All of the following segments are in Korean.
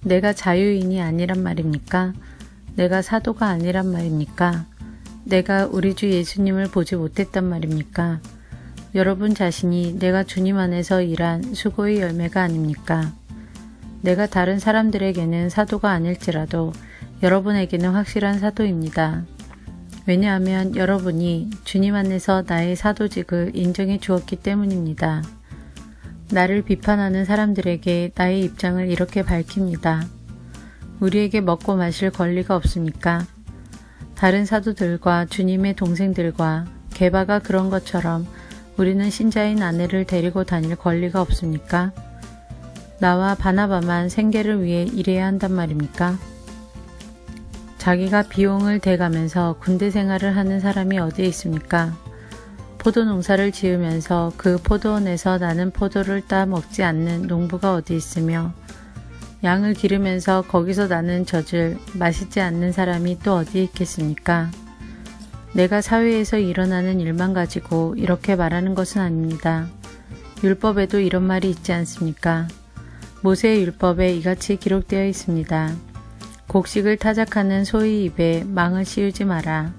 내가 자유인이 아니란 말입니까? 내가 사도가 아니란 말입니까? 내가 우리 주 예수님을 보지 못했단 말입니까? 여러분 자신이 내가 주님 안에서 일한 수고의 열매가 아닙니까? 내가 다른 사람들에게는 사도가 아닐지라도 여러분에게는 확실한 사도입니다. 왜냐하면 여러분이 주님 안에서 나의 사도직을 인정해 주었기 때문입니다. 나를 비판하는 사람들에게 나의 입장을 이렇게 밝힙니다. 우리에게 먹고 마실 권리가 없습니까? 다른 사도들과 주님의 동생들과 게바가 그런 것처럼 우리는 신자인 아내를 데리고 다닐 권리가 없습니까? 나와 바나바만 생계를 위해 일해야 한단 말입니까? 자기가 비용을 대가면서 군대 생활을 하는 사람이 어디에 있습니까? 포도 농사를 지으면서 그 포도원에서 나는 포도를 따 먹지 않는 농부가 어디 있으며 양을 기르면서 거기서 나는 젖을 마시지 않는 사람이 또 어디에 있겠습니까? 내가 사회에서 일어나는 일만 가지고 이렇게 말하는 것은 아닙니다. 율법에도 이런 말이 있지 않습니까? 모세의 율법에 이같이 기록되어 있습니다. 곡식을 타작하는 소의 입에 망을 씌우지 마라.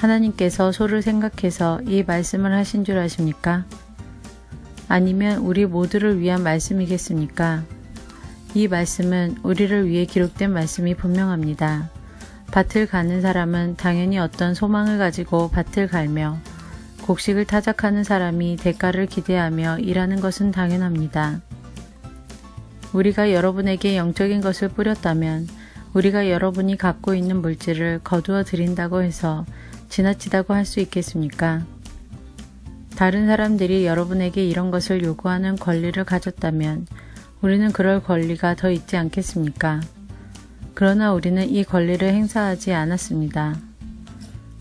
하나님께서 소를 생각해서 이 말씀을 하신 줄 아십니까? 아니면 우리 모두를 위한 말씀이겠습니까? 이 말씀은 우리를 위해 기록된 말씀이 분명합니다. 밭을 가는 사람은 당연히 어떤 소망을 가지고 밭을 갈며 곡식을 타작하는 사람이 대가를 기대하며 일하는 것은 당연합니다. 우리가 여러분에게 영적인 것을 뿌렸다면 우리가 여러분이 갖고 있는 물질을 거두어 드린다고 해서 지나치다고 할 수 있겠습니까? 다른 사람들이 여러분에게 이런 것을 요구하는 권리를 가졌다면 우리는 그럴 권리가 더 있지 않겠습니까? 그러나 우리는 이 권리를 행사하지 않았습니다.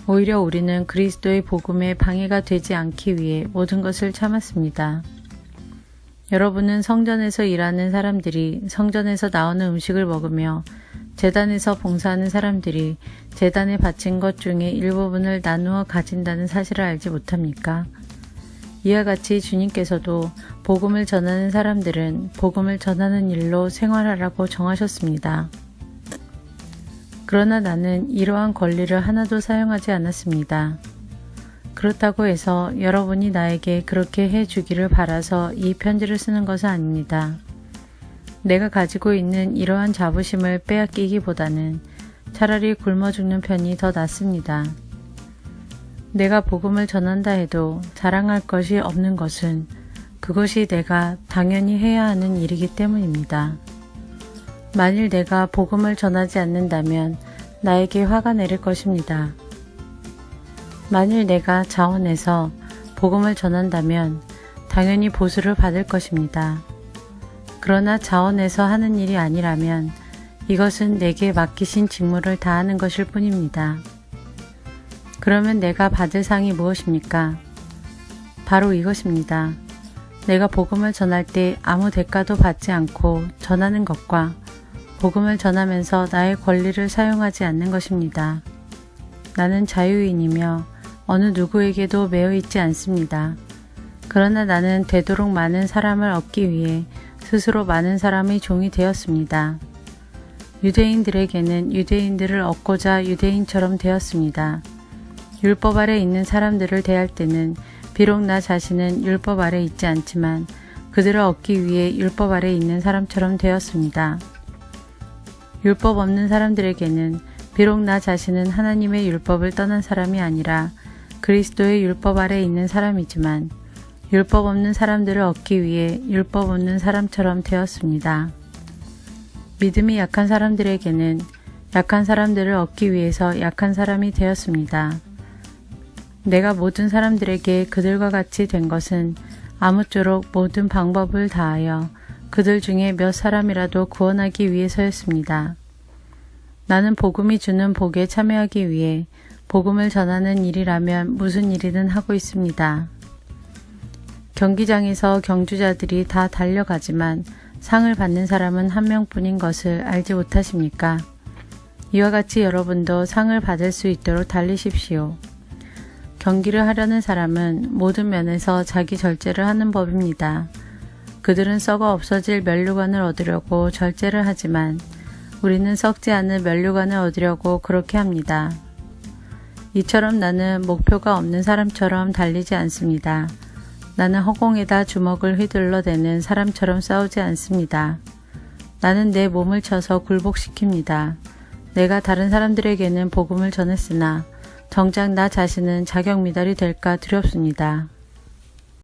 오히려 우리는 그리스도의 복음에 방해가 되지 않기 위해 모든 것을 참았습니다. 여러분은 성전에서 일하는 사람들이 성전에서 나오는 음식을 먹으며 제단에서 봉사하는 사람들이 제단에 바친 것 중에 일부분을 나누어 가진다는 사실을 알지 못합니까? 이와 같이 주님께서도 복음을 전하는 사람들은 복음을 전하는 일로 생활하라고 정하셨습니다. 그러나 나는 이러한 권리를 하나도 사용하지 않았습니다. 그렇다고 해서 여러분이 나에게 그렇게 해주기를 바라서 이 편지를 쓰는 것은 아닙니다. 내가 가지고 있는 이러한 자부심을 빼앗기기보다는 차라리 굶어 죽는 편이 더 낫습니다. 내가 복음을 전한다 해도 자랑할 것이 없는 것은 그것이 내가 당연히 해야 하는 일이기 때문입니다. 만일 내가 복음을 전하지 않는다면 나에게 화가 내릴 것입니다. 만일 내가 자원해서 복음을 전한다면 당연히 보수를 받을 것입니다. 그러나 자원해서 하는 일이 아니라면 이것은 내게 맡기신 직무를 다하는 것일 뿐입니다. 그러면 내가 받을 상이 무엇입니까? 바로 이것입니다. 내가 복음을 전할 때 아무 대가도 받지 않고 전하는 것과 복음을 전하면서 나의 권리를 사용하지 않는 것입니다. 나는 자유인이며 어느 누구에게도 매여 있지 않습니다. 그러나 나는 되도록 많은 사람을 얻기 위해 스스로 많은 사람의 종이 되었습니다. 유대인들에게는 유대인들을 얻고자 유대인처럼 되었습니다. 율법 아래 있는 사람들을 대할 때는 비록 나 자신은 율법 아래 있지 않지만 그들을 얻기 위해 율법 아래 있는 사람처럼 되었습니다. 율법 없는 사람들에게는 비록 나 자신은 하나님의 율법을 떠난 사람이 아니라 그리스도의 율법 아래 있는 사람이지만 율법 없는 사람들을 얻기 위해 율법 없는 사람처럼 되었습니다. 믿음이 약한 사람들에게는 약한 사람들을 얻기 위해서 약한 사람이 되었습니다. 내가 모든 사람들에게 그들과 같이 된 것은 아무쪼록 모든 방법을 다하여 그들 중에 몇 사람이라도 구원하기 위해서였습니다. 나는 복음이 주는 복에 참여하기 위해 복음을 전하는 일이라면 무슨 일이든 하고 있습니다. 경기장에서 경주자들이 다 달려가지만 상을 받는 사람은 한 명뿐인 것을 알지 못하십니까? 이와 같이 여러분도 상을 받을 수 있도록 달리십시오. 경기를 하려는 사람은 모든 면에서 자기 절제를 하는 법입니다. 그들은 썩어 없어질 면류관을 얻으려고 절제를 하지만 우리는 썩지 않은 면류관을 얻으려고 그렇게 합니다. 이처럼 나는 목표가 없는 사람처럼 달리지 않습니다. 나는 허공에다 주먹을 휘둘러대는 사람처럼 싸우지 않습니다. 나는 내 몸을 쳐서 굴복시킵니다. 내가 다른 사람들에게는 복음을 전했으나 정작 나 자신은 자격 미달이 될까 두렵습니다.